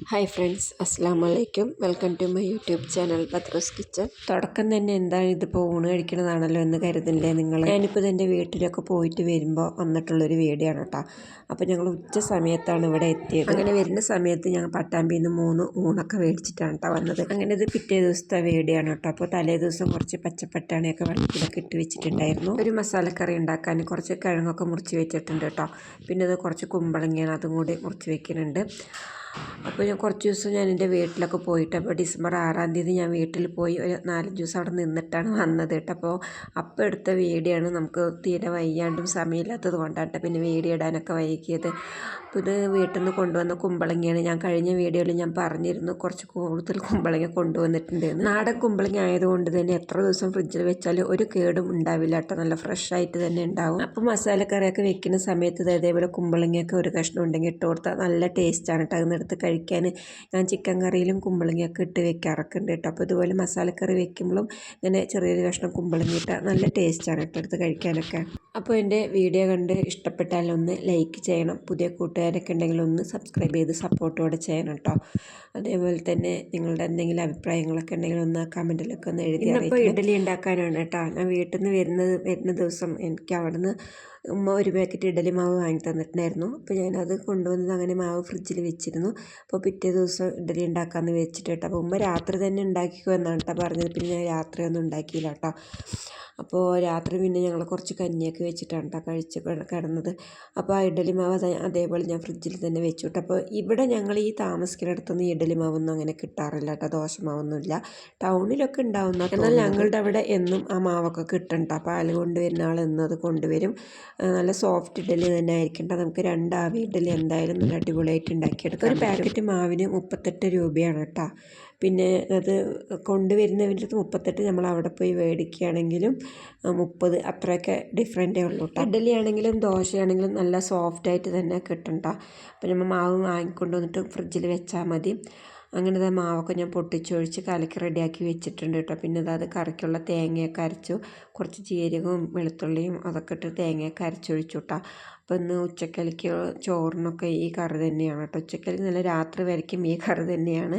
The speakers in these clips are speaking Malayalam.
ഹായ് ഫ്രണ്ട്സ്, അസ്സാം വലൈക്കും. Welcome to my YouTube channel Badru's kitchen. തുടക്കം തന്നെ എന്താണ് ഇതിപ്പോൾ ഊണ് കഴിക്കണതാണല്ലോ എന്ന് കരുതില്ലേ നിങ്ങൾ? ഞാനിപ്പോൾ ഇതെൻ്റെ വീട്ടിലൊക്കെ പോയിട്ട് വരുമ്പോൾ വന്നിട്ടുള്ളൊരു വീഡിയോ ആണ് കേട്ടോ. അപ്പോൾ ഞങ്ങൾ ഉച്ച സമയത്താണ് ഇവിടെ എത്തിയത്. അങ്ങനെ വരുന്ന സമയത്ത് ഞങ്ങൾ പട്ടാമ്പിയിൽ നിന്ന് 3 ഊണൊക്കെ മേടിച്ചിട്ടാണ് കേട്ടോ വന്നത്. അങ്ങനെ ഇത് പിറ്റേ ദിവസത്തെ വീഡിയോ ആണ് കേട്ടോ. അപ്പോൾ തലേ ദിവസം കുറച്ച് പച്ചപ്പട്ടാണിയൊക്കെ വെള്ളത്തിലൊക്കെ ഇട്ട് വെച്ചിട്ടുണ്ടായിരുന്നു. ഒരു മസാലക്കറി ഉണ്ടാക്കാൻ കുറച്ച് കിഴങ്ങൊക്കെ മുറിച്ച് വെച്ചിട്ടുണ്ട് കേട്ടോ. പിന്നെ ഇത് കുറച്ച് കുമ്പളങ്ങയാണ്, അതും കൂടി മുറിച്ച് വെക്കുന്നുണ്ട്. അപ്പോൾ ഞാൻ കുറച്ച് ദിവസം ഞാൻ എൻ്റെ വീട്ടിലൊക്കെ പോയിട്ട്, അപ്പോൾ ഡിസംബർ 6-ാം തീയതി ഞാൻ വീട്ടിൽ പോയി ഒരു 4-5 ദിവസം അവിടെ നിന്നിട്ടാണ് വന്നത് കേട്ടോ. അപ്പോൾ എടുത്ത വീഡിയോ ആണ്. നമുക്ക് തീരെ വയ്യാണ്ടും സമയമില്ലാത്തത് കൊണ്ടാണ് പിന്നെ വീഡിയോ ഇടാനൊക്കെ വൈകിയത്. അപ്പോൾ ഇത് വീട്ടിൽ നിന്ന് കൊണ്ടുവന്ന കുമ്പളങ്ങയാണ്. ഞാൻ കഴിഞ്ഞ വീഡിയോയിൽ ഞാൻ പറഞ്ഞിരുന്നു കുറച്ച് കൂടുതൽ കുമ്പളങ്ങ കൊണ്ടുവന്നിട്ടുണ്ട്. നാടൻ കുമ്പളങ്ങ ആയതുകൊണ്ട് തന്നെ എത്ര ദിവസം ഫ്രിഡ്ജിൽ വെച്ചാലും ഒരു കേടും ഉണ്ടാവില്ല കേട്ടോ. നല്ല ഫ്രഷ് ആയിട്ട് തന്നെ ഉണ്ടാവും. അപ്പോൾ മസാലക്കറിയൊക്കെ വെക്കുന്ന സമയത്ത് ഇതേപോലെ കുമ്പളങ്ങയൊക്കെ ഒരു കഷ്ണം ഉണ്ടെങ്കിൽ ഇട്ട് കൊടുത്താൽ നല്ല ടേസ്റ്റാണ് കേട്ടോ. അതിനെടുത്ത് കഴിക്കാൻ ഞാൻ ചിക്കൻ കറിയിലും കുമ്പളങ്ങയൊക്കെ ഇട്ട് വെക്കാറൊക്കെ ഉണ്ട് കേട്ടോ. അപ്പോൾ ഇതുപോലെ മസാലക്കറി വെക്കുമ്പോഴും ഇങ്ങനെ ചെറിയൊരു കഷ്ണം കുമ്പളങ്ങ ഇട്ടാൽ നല്ല ടേസ്റ്റാണ് കേട്ടോ എടുത്ത് കഴിക്കാനൊക്കെ. അപ്പോൾ എൻ്റെ വീഡിയോ കണ്ട് ഇഷ്ടപ്പെട്ടാൽ ഒന്ന് ലൈക്ക് ചെയ്യണം. പുതിയ കൂട്ടുകാരൊക്കെ ഉണ്ടെങ്കിൽ ഒന്ന് സബ്സ്ക്രൈബ് ചെയ്ത് സപ്പോർട്ടോടെ ചെയ്യണം കേട്ടോ. അതേപോലെ തന്നെ നിങ്ങളുടെ എന്തെങ്കിലും അഭിപ്രായങ്ങളൊക്കെ ഉണ്ടെങ്കിൽ ഒന്ന് കമൻറ്റിലൊക്കെ ഒന്ന് എഴുതി. ഇപ്പോൾ ഇഡ്ഡലി ഉണ്ടാക്കാനാണ് കേട്ടോ. ഞാൻ വീട്ടിൽ നിന്ന് വരുന്ന ദിവസം എനിക്ക് അവിടെ നിന്ന് ഉമ്മ ഒരു പാക്കറ്റ് ഇഡ്ഡലി മാവ് വാങ്ങി തന്നിട്ടുണ്ടായിരുന്നു. അപ്പോൾ ഞാനത് കൊണ്ടുവന്നത് അങ്ങനെ മാവ് ഫ്രിഡ്ജിൽ വെച്ചിരുന്നു. അപ്പോൾ പിറ്റേ ദിവസം ഇഡ്ഡലി ഉണ്ടാക്കാമെന്ന് വെച്ചിട്ട് കേട്ടോ. അപ്പോൾ ഉമ്മ രാത്രി തന്നെ ഉണ്ടാക്കിക്കോ എന്നാണ് കേട്ടോ പറഞ്ഞത്. പിന്നെ ഞാൻ രാത്രിയൊന്നും ഉണ്ടാക്കിയില്ല കേട്ടോ. അപ്പോൾ രാത്രി പിന്നെ ഞങ്ങൾ കുറച്ച് കഞ്ഞിയൊക്കെ വെച്ചിട്ടാണ് കേട്ടോ കഴിച്ച് കിടന്നത്. അപ്പോൾ ആ ഇഡ്ഡലി മാവ് അതേപോലെ ഞാൻ ഫ്രിഡ്ജിൽ തന്നെ വെച്ചു കേട്ടോ. അപ്പോൾ ഇവിടെ ഞങ്ങൾ ഈ താമസിക്കുന്നിടത്തൊന്നും ഈ ഇഡ്ഡലി മാവൊന്നും അങ്ങനെ കിട്ടാറില്ല കേട്ടോ. ദോശമാവൊന്നുമില്ല. ടൗണിലൊക്കെ ഉണ്ടാവുന്ന, എന്നാൽ ഞങ്ങളുടെ അവിടെ എന്നും ആ മാവൊക്കെ കിട്ടണ്ട. പാല് കൊണ്ടുവരുന്ന ആൾ എന്നും അത് കൊണ്ടുവരും. നല്ല സോഫ്റ്റ് ഇഡ്ഡലി തന്നെ ആയിരിക്കണ്ട. നമുക്ക് 2 ആവി ഇഡ്ഡലി എന്തായാലും നല്ല അടിപൊളിയായിട്ട് ഉണ്ടാക്കിയെടുക്കാം. ഒരു പാക്കറ്റ് മാവിന് 38 രൂപയാണ് കേട്ടോ. പിന്നെ അത് കൊണ്ടുവരുന്നവരുടെ അടുത്ത് 38, നമ്മൾ അവിടെ പോയി മേടിക്കുകയാണെങ്കിലും 30, അത്രയൊക്കെ ഡിഫറൻറ്റേ ഉള്ളൂ കേട്ടോ. ഇഡ്ഡലി ആണെങ്കിലും ദോശയാണെങ്കിലും നല്ല സോഫ്റ്റായിട്ട് തന്നെ കിട്ടണ്ട. അപ്പോൾ നമ്മൾ മാവ് വാങ്ങിക്കൊണ്ട് വന്നിട്ട് ഫ്രിഡ്ജിൽ വെച്ചാൽ മതി. അങ്ങനെ മാവൊക്കെ ഞാൻ പൊട്ടിച്ചൊഴിച്ച് കലക്കി റെഡിയാക്കി വെച്ചിട്ടുണ്ട് കേട്ടോ. പിന്നെ അത് കറിക്കുള്ള തേങ്ങയൊക്കെ അരച്ചു, കുറച്ച് ജീരകവും വെളുത്തുള്ളിയും അതൊക്കെ ഇട്ട് തേങ്ങയൊക്കെ അരച്ചൊഴിച്ചു കേട്ടോ. അപ്പോൾ ഇന്ന് ഉച്ചക്കലിക്ക് ചോറിനൊക്കെ ഈ കറി തന്നെയാണ് കേട്ടോ. ഉച്ചക്കലിക്ക് നല്ല രാത്രി വരയ്ക്കും ഈ കറി തന്നെയാണ്.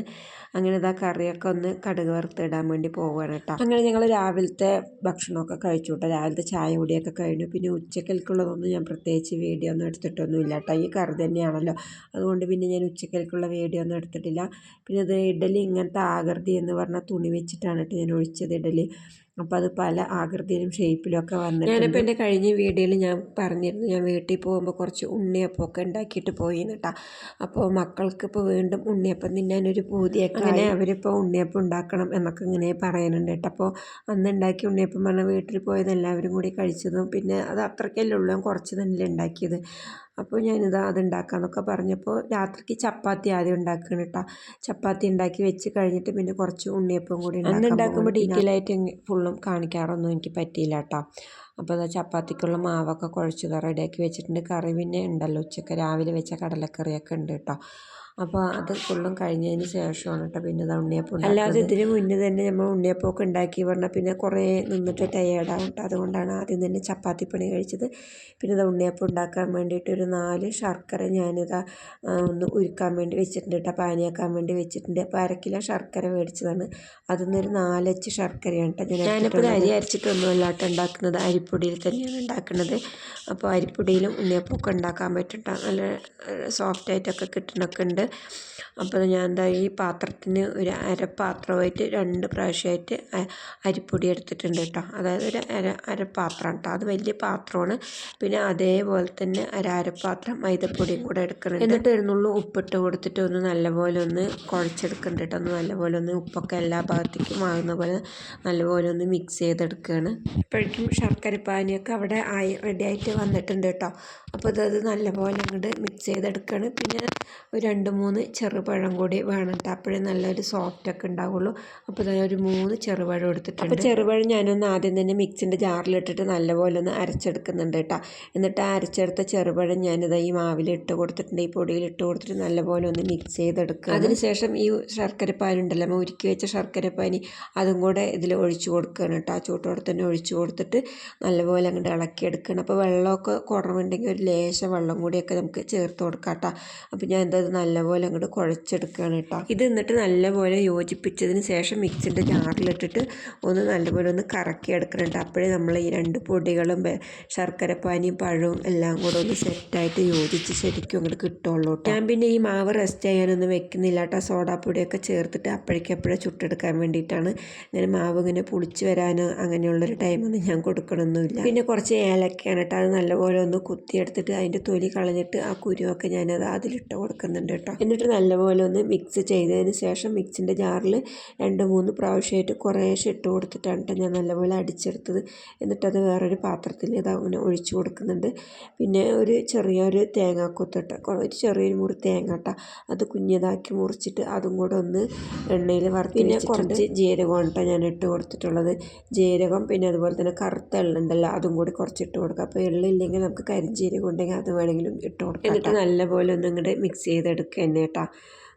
അങ്ങനെ ആ കറിയൊക്കെ ഒന്ന് കടുക് വറുത്തിടാൻ വേണ്ടി പോവുകയാണ് കേട്ടോ. അങ്ങനെ ഞങ്ങൾ രാവിലത്തെ ഭക്ഷണമൊക്കെ കഴിച്ചു കേട്ടോ. രാവിലത്തെ ചായ കുടിയൊക്കെ കഴിഞ്ഞു. പിന്നെ ഉച്ചക്കലിക്കുള്ളതൊന്നും ഞാൻ പ്രത്യേകിച്ച് വീഡിയോ ഒന്നും എടുത്തിട്ടൊന്നുമില്ല കേട്ടോ. ഈ കറി തന്നെയാണല്ലോ, അതുകൊണ്ട് പിന്നെ ഞാൻ ഉച്ചക്കലിക്കുള്ള വീഡിയോ ഒന്നും എടുത്തിട്ടില്ല. പിന്നെ ഇത് ഇഡ്ഡലി ഇങ്ങനത്തെ ആകൃതി എന്ന് പറഞ്ഞാൽ തുണി വെച്ചിട്ടാണ് കേട്ടോ ഞാൻ ഒഴിച്ചത് ഇഡ്ഡലി. അപ്പോൾ അത് പല ആകൃതിയിലും ഷേപ്പിലും ഒക്കെ വന്നിട്ടുണ്ട്. ഞാനിപ്പോൾ എൻ്റെ കഴിഞ്ഞ വീഡിയോയിൽ ഞാൻ പറഞ്ഞിരുന്നു ഞാൻ വീട്ടിൽ പോകുമ്പോൾ കുറച്ച് ഉണ്ണിയപ്പമൊക്കെ ഉണ്ടാക്കിയിട്ട് പോയിന്ന് കേട്ടോ. അപ്പോൾ മക്കൾക്ക് ഇപ്പോൾ വീണ്ടും ഉണ്ണിയപ്പം തിന്നാനൊരു പൂതിയൊക്കെ, അങ്ങനെ അവരിപ്പോൾ ഉണ്ണിയപ്പം ഉണ്ടാക്കണം എന്നൊക്കെ ഇങ്ങനെ പറയാനുണ്ട് കേട്ടോ. അപ്പോൾ അന്ന് ഉണ്ടാക്കിയ ഉണ്ണിയപ്പം പറഞ്ഞാൽ വീട്ടിൽ പോയത് എല്ലാവരും കൂടി കഴിച്ചതും പിന്നെ അത് അത്രയ്ക്കല്ലേ ഉള്ളൂ, കുറച്ച് തന്നെ ഉണ്ടാക്കിയത്. അപ്പോൾ അത് ഉണ്ടാക്കാമെന്നൊക്കെ പറഞ്ഞപ്പോൾ രാത്രിക്ക് ചപ്പാത്തി ആദ്യം ഉണ്ടാക്കണം കേട്ടോ. ചപ്പാത്തി ഉണ്ടാക്കി വെച്ച് കഴിഞ്ഞിട്ട് പിന്നെ കുറച്ച് ഉണ്ണിയപ്പം കൂടി ഉണ്ടാക്കുമ്പോൾ ഡീറ്റെയിൽ ആയിട്ട് ഫുള്ളും കാണിക്കാറൊന്നും എനിക്ക് പറ്റിയില്ല കേട്ടോ. അപ്പോൾ അത് ചപ്പാത്തിക്കുള്ള മാവൊക്കെ കുഴച്ച് റെഡിയാക്കി വെച്ചിട്ടുണ്ട്. കറി പിന്നെ ഉണ്ടല്ലോ, ഉച്ചയ്ക്ക് രാവിലെ വെച്ച കടലക്കറിയൊക്കെ ഉണ്ട് കേട്ടോ. അപ്പോൾ അത് ഫുള്ളും കഴിഞ്ഞതിന് ശേഷമാണ് കേട്ടോ പിന്നെ അത് ഉണ്ണിയപ്പം. അല്ലാതെ ഇതിന് മുന്നേ തന്നെ നമ്മൾ ഉണ്ണിയപ്പമൊക്കെ ഉണ്ടാക്കി പറഞ്ഞാൽ പിന്നെ കുറേ നിന്നിട്ട് ടയേർഡാവും കേട്ടോ. അതുകൊണ്ടാണ് ആദ്യം തന്നെ ചപ്പാത്തി പണി കഴിച്ചത്. പിന്നെ ഇത് ഉണ്ണിയപ്പം ഉണ്ടാക്കാൻ വേണ്ടിയിട്ട് ഒരു 4 ശർക്കര ഒന്ന് ഉരുക്കാൻ വേണ്ടി വെച്ചിട്ടുണ്ട് കേട്ടോ, പാനിയാക്കാൻ വേണ്ടി വെച്ചിട്ടുണ്ട്. അപ്പോൾ 1 കിലോ ശർക്കര മേടിച്ചതാണ്. അതിൽ നിന്നൊരു 4 അച്ച് ശർക്കരയാണ് കേട്ടോ ഞാനിപ്പോൾ അരി അരച്ചിട്ടൊന്നുമല്ല കേട്ടോ ഉണ്ടാക്കുന്നത്, അരിപ്പൊടിയിൽ തന്നെയാണ് ഉണ്ടാക്കുന്നത്. അപ്പോൾ അരിപ്പൊടിയിലും ഉണ്ണിയപ്പമൊക്കെ ഉണ്ടാക്കാൻ പറ്റും കേട്ടോ. നല്ല സോഫ്റ്റായിട്ടൊക്കെ കിട്ടണമൊക്കെ ഉണ്ട്. അപ്പോൾ ഞാൻ ഈ പാത്രത്തിന് ഒരു അരപ്പാത്രമായിട്ട് 2 പ്രാവശ്യമായിട്ട് അരിപ്പൊടി എടുത്തിട്ടുണ്ട് കേട്ടോ. അതായത് ഒരു അരപ്പാത്രം കേട്ടോ, അത് വലിയ പാത്രമാണ്. പിന്നെ അതേപോലെ തന്നെ അരപ്പാത്രം മൈദപ്പൊടിയും കൂടെ എടുക്കുന്നുണ്ട്. എന്നിട്ട് ഇരുന്നുള്ളൂ ഉപ്പിട്ട് കൊടുത്തിട്ട് ഒന്ന് നല്ലപോലെ ഒന്ന് കുഴച്ചെടുക്കുന്നുണ്ട് കേട്ടോ. ഒന്ന് നല്ലപോലെ ഒന്ന് ഉപ്പൊക്കെ എല്ലാ ഭാഗത്തേക്കും ആകുന്ന പോലെ നല്ലപോലെ ഒന്ന് മിക്സ് ചെയ്തെടുക്കുകയാണ്. ഇപ്പോഴേക്കും ശർക്കര പാനിയൊക്കെ അവിടെ റെഡിയായിട്ട് വന്നിട്ടുണ്ട് കേട്ടോ. അപ്പോൾ അത് നല്ലപോലെ അങ്ങോട്ട് മിക്സ് ചെയ്തെടുക്കുകയാണ്. പിന്നെ ഒരു 2-3 ചെറുപഴം കൂടി വേണം കേട്ടോ, അപ്പോഴേ നല്ലൊരു സോഫ്റ്റൊക്കെ ഉണ്ടാവുള്ളൂ. അപ്പോൾ ഒരു 3 ചെറുപഴം എടുത്തിട്ടുണ്ട്. അപ്പോൾ ചെറുപഴം ഞാനൊന്ന് ആദ്യം തന്നെ മിക്സിൻ്റെ ജാറിലിട്ടിട്ട് നല്ലപോലെ ഒന്ന് അരച്ചെടുക്കുന്നുണ്ട് കേട്ടോ. എന്നിട്ട് ആ അരച്ചെടുത്ത ചെറുപഴം ഞാനിത് ഈ മാവിലിട്ട് കൊടുത്തിട്ടുണ്ട്, ഈ പൊടിയിലിട്ട് കൊടുത്തിട്ട് നല്ലപോലെ ഒന്ന് മിക്സ് ചെയ്തെടുക്കുക. അതിനുശേഷം ഈ ശർക്കരപ്പാനുണ്ടല്ലോ, നമ്മൾ ഉരുക്കി വെച്ച ശർക്കരപ്പാനി അതും കൂടെ ഇതിൽ ഒഴിച്ചു കൊടുക്കുകയാണ് കേട്ടോ. ആ ചൂട്ടോടെ തന്നെ ഒഴിച്ചു കൊടുത്തിട്ട് നല്ലപോലെ അങ്ങോട്ട് ഇളക്കിയെടുക്കണം. അപ്പോൾ വെള്ളമൊക്കെ കുറവുണ്ടെങ്കിൽ ഒരു ലേശം വെള്ളം കൂടിയൊക്കെ നമുക്ക് ചേർത്ത് കൊടുക്കാം കേട്ടോ. അപ്പോൾ ഞാൻ നല്ല നല്ലപോലെ അങ്ങോട്ട് കുഴച്ചെടുക്കുകയാണ് കേട്ടോ. ഇത് എന്നിട്ട് നല്ലപോലെ യോജിപ്പിച്ചതിന് ശേഷം മിക്സിൻ്റെ ജാറിലിട്ടിട്ട് ഒന്ന് നല്ലപോലെ ഒന്ന് കറക്കിയെടുക്കുന്നുണ്ട്. അപ്പോഴേ നമ്മൾ ഈ 2 പൊടികളും ശർക്കരപ്പാനിയും പഴവും എല്ലാം കൂടെ ഒന്ന് സെറ്റായിട്ട് യോജിച്ച് ശരിക്കും അങ്ങോട്ട് കിട്ടുള്ളൂ കേട്ടോ. ഞാൻ പിന്നെ ഈ മാവ് റെസ്റ്റ് ചെയ്യാനൊന്നും വെക്കുന്നില്ല കേട്ടോ. സോഡാപ്പൊടിയൊക്കെ ചേർത്തിട്ട് അപ്പോഴേക്കപ്പോഴേ ചുട്ടെടുക്കാൻ വേണ്ടിയിട്ടാണ്. ഇങ്ങനെ മാവ് ഇങ്ങനെ പുളിച്ച് വരാനോ അങ്ങനെയുള്ളൊരു ടൈമൊന്നും ഞാൻ കൊടുക്കണമൊന്നുമില്ല. പിന്നെ കുറച്ച് ഏലക്കയാണ് കേട്ടോ. അത് നല്ലപോലെ ഒന്ന് കുത്തിയെടുത്തിട്ട് അതിൻ്റെ തൊലി കളഞ്ഞിട്ട് ആ കുരുവൊക്കെ ഞാനത് അതിലിട്ട് കൊടുക്കുന്നുണ്ട് കേട്ടോ. എന്നിട്ട് നല്ലപോലെ ഒന്ന് മിക്സ് ചെയ്തതിന് ശേഷം മിക്സിൻ്റെ ജാറിൽ 2-3 പ്രാവശ്യമായിട്ട് കുറേശ്ശെ ഇട്ട് കൊടുത്തിട്ടാണ് കേട്ടോ ഞാൻ നല്ലപോലെ അടിച്ചെടുത്തത്. എന്നിട്ടത് വേറൊരു പാത്രത്തിൽ ഇത് അങ്ങനെ ഒഴിച്ചു കൊടുക്കുന്നുണ്ട്. പിന്നെ ഒരു ചെറിയൊരു തേങ്ങാക്കൊത്തിട്ട് ഒരു ചെറിയൊരു മുറി തേങ്ങ കേട്ടോ, അത് കുഞ്ഞതാക്കി മുറിച്ചിട്ട് അതും കൂടെ ഒന്ന് എണ്ണയിൽ വറുത്ത്. പിന്നെ കുറച്ച് ജീരകമാണ് കേട്ടോ ഞാൻ ഇട്ട് കൊടുത്തിട്ടുള്ളത്. ജീരകം പിന്നെ അതുപോലെ തന്നെ കറുത്ത എള്ളുണ്ടല്ലോ അതും കൂടി കുറച്ചിട്ട് കൊടുക്കുക. അപ്പോൾ എള്ളില്ലെങ്കിൽ നമുക്ക് കരിഞ്ജീരകം ഉണ്ടെങ്കിൽ അത് വേണമെങ്കിലും ഇട്ട് കൊടുക്കാം. എന്നിട്ട് നല്ലപോലെ ഒന്ന് ഇങ്ങോട്ട് മിക്സ് ചെയ്തെടുക്കുക തന്നെ കേട്ടോ.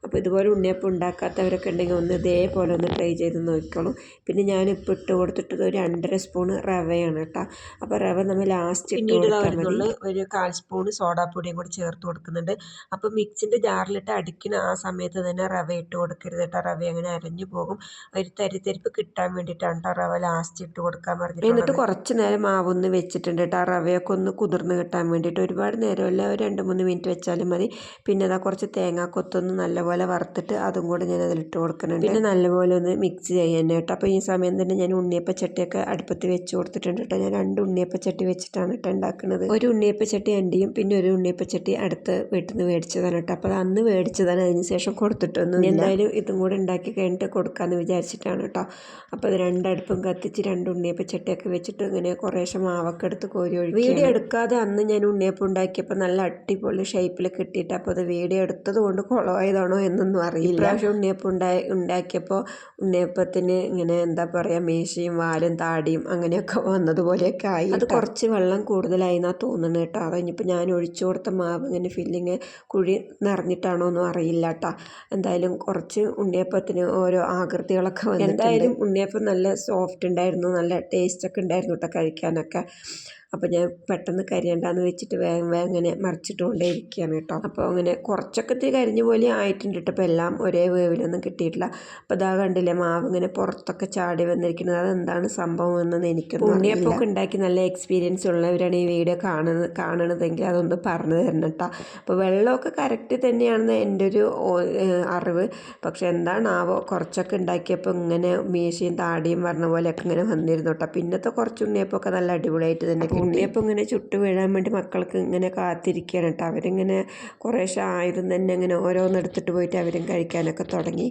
അപ്പോൾ ഇതുപോലെ ഉണ്ണിയപ്പം ഉണ്ടാക്കാത്തവരൊക്കെ ഉണ്ടെങ്കിൽ ഒന്ന് ഇതേപോലെ ഒന്ന് ട്രൈ ചെയ്ത് നോക്കിക്കോളൂ. പിന്നെ ഞാനിപ്പോൾ ഇട്ട് കൊടുത്തിട്ടത് ഒരു 2.5 സ്പൂണ് റവയാണ് കേട്ടോ. അപ്പോൾ റവ നമ്മൾ ലാസ്റ്റ് ഇട്ട് കൊടുത്താൽ മതി. ഒരു 1/4 സ്പൂണ് സോഡാപ്പൊടിയും കൂടി ചേർത്ത് കൊടുക്കുന്നുണ്ട്. അപ്പോൾ മിക്സിൻ്റെ ജാറിലിട്ട് അടിക്കുന്ന ആ സമയത്ത് തന്നെ റവ ഇട്ട് കൊടുക്കരുത് കേട്ടോ. റവ അങ്ങനെ അരഞ്ഞു പോകും. ഒരു തരിതരിപ്പ് കിട്ടാൻ വേണ്ടിയിട്ടാണ് കേട്ടോ റവ ലാസ്റ്റ് ഇട്ട് കൊടുക്കാൻ പറഞ്ഞിട്ട്. എന്നിട്ട് കുറച്ച് നേരം മാവൊന്ന് വെച്ചിട്ടുണ്ട് കേട്ടോ. റവയൊക്കെ ഒന്ന് കുതിർന്ന് കിട്ടാൻ വേണ്ടിയിട്ട്. ഒരുപാട് നേരമല്ല, ഒരു 2-3 മിനിറ്റ് വെച്ചാലും മതി. പിന്നെ അതാ കുറച്ച് തേങ്ങാക്കൊത്തൊന്ന് നല്ലപോലെ വറുത്തിട്ട് അതും കൂടെ ഞാൻ അതിലിട്ട് കൊടുക്കുന്നുണ്ട്. പിന്നെ നല്ലപോലെ ഒന്ന് മിക്സ് ചെയ്യാൻ കേട്ടോ. അപ്പോൾ ഈ സമയം തന്നെ ഞാൻ ഉണ്ണിയപ്പച്ചട്ടിയൊക്കെ അടുപ്പത്ത് വെച്ച് കൊടുത്തിട്ടുണ്ട് കേട്ടോ. ഞാൻ 2 ഉണ്ണിയപ്പച്ചട്ടി വെച്ചിട്ടാണ് കേട്ടോ ഉണ്ടാക്കുന്നത്. ഒരു ഉണ്ണിയപ്പച്ചട്ടി എൻ്റെയും പിന്നെ ഒരു ഉണ്ണിയപ്പച്ചട്ടി അടുത്ത് വീട്ടിൽ നിന്ന് മേടിച്ചതാണ് കേട്ടോ. അപ്പോൾ അത് അന്ന് മേടിച്ചതാണ്, അതിന് ശേഷം കൊടുത്തിട്ടൊന്നും. എന്തായാലും ഇതും കൂടെ ഉണ്ടാക്കി കഴിഞ്ഞിട്ട് കൊടുക്കാമെന്ന് വിചാരിച്ചിട്ടാണ് കേട്ടോ. അപ്പോൾ അത് 2 അടുപ്പും കത്തിച്ച് 2 ഉണ്ണിയപ്പച്ചട്ടിയൊക്കെ വെച്ചിട്ട് ഇങ്ങനെ കുറേശ്ശെ മാവൊക്കെ എടുത്ത് കോരി ഒഴിക്കും. വീഡിയോ എടുക്കാതെ അന്ന് ഞാൻ ഉണ്ണിയപ്പം ഉണ്ടാക്കിയപ്പോൾ നല്ല അടിപൊളി ഷേപ്പിൽ കിട്ടിയിട്ട്, അപ്പോൾ അത് വീഡിയോ എടുത്തത് കൊണ്ട് കുളമായതാണോ എന്നൊന്നും അറിയില്ല. പ്രാവശ്യം ഉണ്ണിയപ്പം ഉണ്ടാക്കിയപ്പോൾ ഉണ്ണിയപ്പത്തിന് ഇങ്ങനെ എന്താ പറയുക, മീശയും വാലും താടിയും അങ്ങനെയൊക്കെ വന്നതുപോലെയൊക്കെ ആയി. അത് കുറച്ച് വെള്ളം കൂടുതലായി എന്നാണ് തോന്നുന്നത് കേട്ടോ. അതഴിഞ്ഞപ്പോൾ ഞാൻ ഒഴിച്ചു കൊടുത്ത മാവ് ഇങ്ങനെ ഫില്ലിങ് കുഴി നിറഞ്ഞിട്ടാണോ ഒന്നും അറിയില്ല കേട്ടോ. എന്തായാലും കുറച്ച് ഉണ്ണിയപ്പത്തിന് ഓരോ ആകൃതികളൊക്കെ വന്നു. എന്തായാലും ഉണ്ണിയപ്പം നല്ല സോഫ്റ്റ് ഉണ്ടായിരുന്നു, നല്ല ടേസ്റ്റൊക്കെ ഉണ്ടായിരുന്നു കേട്ടോ കഴിക്കാനൊക്കെ. അപ്പോൾ ഞാൻ പെട്ടെന്ന് കരിയണ്ടെന്ന് വെച്ചിട്ട് വേഗം ഇങ്ങനെ മറിച്ചിട്ട് കൊണ്ടേ ഇരിക്കുകയാണ് കേട്ടോ. അപ്പോൾ അങ്ങനെ കുറച്ചൊക്കെ ഇത്തിരി കരിഞ്ഞ പോലെ ആയിട്ടുണ്ട് കേട്ടോ. അപ്പോൾ എല്ലാം ഒരേ വേവിലൊന്നും കിട്ടിയിട്ടില്ല. അപ്പോൾ ഇതാ കണ്ടില്ലേ മാവ് ഇങ്ങനെ പുറത്തൊക്കെ ചാടി വന്നിരിക്കുന്നത്. അതെന്താണ് സംഭവം എന്നൊന്നും എനിക്കൊന്നും അറിയില്ല. ഉണ്ണിയപ്പമൊക്കെ ഉണ്ടാക്കി നല്ല എക്സ്പീരിയൻസ് ഉള്ളവരാണ് ഈ വീഡിയോ കാണണതെങ്കിൽ അതൊന്ന് പറഞ്ഞു തരണം കേട്ടോ. അപ്പോൾ വെള്ളമൊക്കെ കറക്റ്റ് തന്നെയാണെന്ന് എൻ്റെ ഒരു അറിവ്. പക്ഷെ എന്താണാവോ കുറച്ചൊക്കെ ഉണ്ടാക്കിയപ്പോൾ ഇങ്ങനെ മീശയും താടിയും പറഞ്ഞ പോലെയൊക്കെ ഇങ്ങനെ വന്നിരുന്നു കേട്ടോ. പിന്നത്തെ കുറച്ച് ഉണ്ണിയപ്പമൊക്കെ നല്ല അടിപൊളിയായിട്ട് തന്നെ. ഉണ്ണിയപ്പം ഇങ്ങനെ ചുട്ട് വീഴാൻ വേണ്ടി മക്കൾക്ക് ഇങ്ങനെ കാത്തിരിക്കുകയാണ് കേട്ടോ. അവരിങ്ങനെ കുറേശ്ശെ ആയുധം തന്നെ ഇങ്ങനെ ഓരോന്നെടുത്തിട്ട് പോയിട്ട് അവരും കഴിക്കാനൊക്കെ തുടങ്ങി.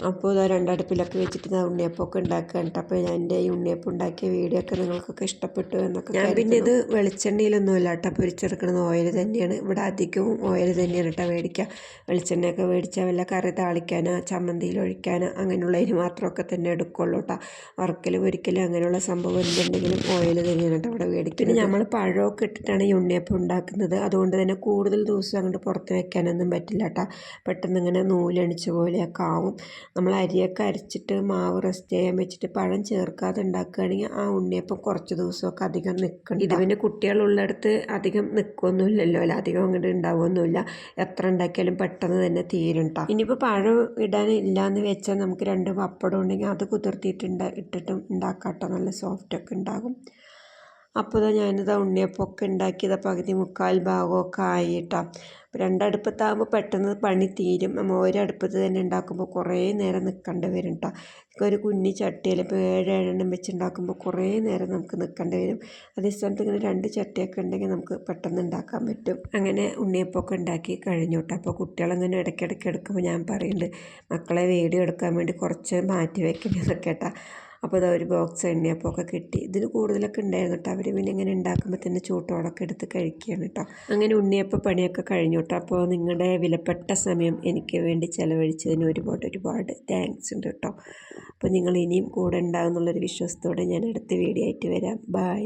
അപ്പോൾ ഇതാ 2 അടുപ്പിലൊക്കെ വെച്ചിട്ട് ഞാൻ ഉണ്ണിയപ്പമൊക്കെ ഉണ്ടാക്കുകയാണ് കേട്ടോ. അപ്പോൾ എൻ്റെ ഈ ഉണ്ണിയപ്പം ഉണ്ടാക്കിയ വീഡിയോ ഒക്കെ നിങ്ങൾക്കൊക്കെ ഇഷ്ടപ്പെട്ടു എന്നൊക്കെ. ഞാൻ പിന്നെ ഇത് വെളിച്ചെണ്ണയിലൊന്നുമല്ല കേട്ടോ പൊരിച്ചെടുക്കുന്നത്, ഓയിൽ തന്നെയാണ്. ഇവിടെ അധികവും ഓയിൽ തന്നെയാണ് കേട്ടോ മേടിക്കുക. വെളിച്ചെണ്ണയൊക്കെ മേടിച്ചാൽ വല്ല കറി താളിക്കാനോ ചമ്മന്തിയിൽ ഒഴിക്കാനോ അങ്ങനെയുള്ളതിന് മാത്രമൊക്കെ തന്നെ എടുക്കുള്ളൂ കേട്ടോ. വറുക്കൽ പൊരിക്കൽ അങ്ങനെയുള്ള സംഭവം എന്തുണ്ടെങ്കിലും ഓയിൽ തന്നെയാണ് കേട്ടോ ഇവിടെ മേടിക്കുന്നത്. പിന്നെ നമ്മൾ പഴമൊക്കെ ഇട്ടിട്ടാണ് ഈ ഉണ്ണിയപ്പം ഉണ്ടാക്കുന്നത്. അതുകൊണ്ട് തന്നെ കൂടുതൽ ദിവസം അങ്ങോട്ട് പുറത്ത് വെക്കാനൊന്നും പറ്റില്ല കേട്ടോ. പെട്ടെന്ന് ഇങ്ങനെ നൂലണിച്ച പോലെയൊക്കെ ആവും. നമ്മൾ അരിയൊക്കെ അരച്ചിട്ട് മാവ് റെസ്റ്റ് ചെയ്യാൻ വെച്ചിട്ട് പഴം ചേർക്കാതെ ഉണ്ടാക്കുകയാണെങ്കിൽ ആ ഉണ്ണിയപ്പം കുറച്ച് ദിവസമൊക്കെ അധികം നിൽക്കണം. ഇത് പിന്നെ കുട്ടികളുള്ളിടത്ത് അധികം നിൽക്കുകയൊന്നുമില്ലല്ലോ, അല്ല അധികം അങ്ങോട്ട് ഉണ്ടാവുകയൊന്നുമില്ല. എത്ര ഉണ്ടാക്കിയാലും പെട്ടെന്ന് തന്നെ തീരും കേട്ടോ. ഇനിയിപ്പോൾ പഴം ഇടാനില്ലാന്ന് വെച്ചാൽ നമുക്ക് 2 പപ്പടം ഉണ്ടെങ്കിൽ അത് ഇട്ടിട്ടും ഉണ്ടാക്കാം കേട്ടോ. നല്ല സോഫ്റ്റൊക്കെ ഉണ്ടാകും. അപ്പോൾ ഞാനിതാ ഉണ്ണിയപ്പമൊക്കെ ഉണ്ടാക്കിയത് പകുതി 3/4 ഭാഗമൊക്കെ ആയിട്ടോ. 2 അടുപ്പത്താകുമ്പോൾ പെട്ടെന്ന് പണി തീരും. നമ്മൾ ഒരടുപ്പത്ത് തന്നെ ഉണ്ടാക്കുമ്പോൾ കുറേ നേരം നിൽക്കേണ്ടി വരും കേട്ടോ. ഒരു കുഞ്ഞി ചട്ടിയിൽ ഇപ്പോൾ 7 എണ്ണം വെച്ചുണ്ടാക്കുമ്പോൾ കുറേ നേരം നമുക്ക് നിൽക്കേണ്ടി വരും. അതേ സ്ഥാനത്ത് ഇങ്ങനെ 2 ചട്ടിയൊക്കെ ഉണ്ടെങ്കിൽ നമുക്ക് പെട്ടെന്ന് ഉണ്ടാക്കാൻ പറ്റും. അങ്ങനെ ഉണ്ണിയപ്പമൊക്കെ ഉണ്ടാക്കി കഴിഞ്ഞു കേട്ടോ. അപ്പോൾ കുട്ടികളങ്ങനെ ഇടയ്ക്കിടയ്ക്ക് എടുക്കുമ്പോൾ ഞാൻ പറയുന്നുണ്ട്, മക്കളെ വീഡിയോ എടുക്കാൻ വേണ്ടി കുറച്ച് മാറ്റി വയ്ക്കുന്നതൊക്കെ കേട്ടോ. അപ്പോൾ ഇതാ ഒരു ബോക്സ് ഉണ്ണിയപ്പമൊക്കെ കിട്ടി. ഇതിന് കൂടുതലൊക്കെ ഉണ്ടായിരുന്നു കേട്ടോ. അവർ പിന്നെ ഇങ്ങനെ ഉണ്ടാക്കുമ്പോൾ തന്നെ ചൂട്ടോടൊക്കെ എടുത്ത് കഴിക്കുകയാണ് കേട്ടോ. അങ്ങനെ ഉണ്ണിയപ്പം പണിയൊക്കെ കഴിഞ്ഞു കേട്ടോ. അപ്പോൾ നിങ്ങളുടെ വിലപ്പെട്ട സമയം എനിക്ക് വേണ്ടി ചിലവഴിച്ചതിന് ഒരുപാട് താങ്ക്സ് ഉണ്ട് കേട്ടോ. അപ്പോൾ നിങ്ങൾ ഇനിയും കൂടെ ഉണ്ടാകും എന്നുള്ളൊരു വിശ്വാസത്തോടെ ഞാൻ അടുത്ത വീഡിയോ ആയിട്ട് വരാം. ബൈ.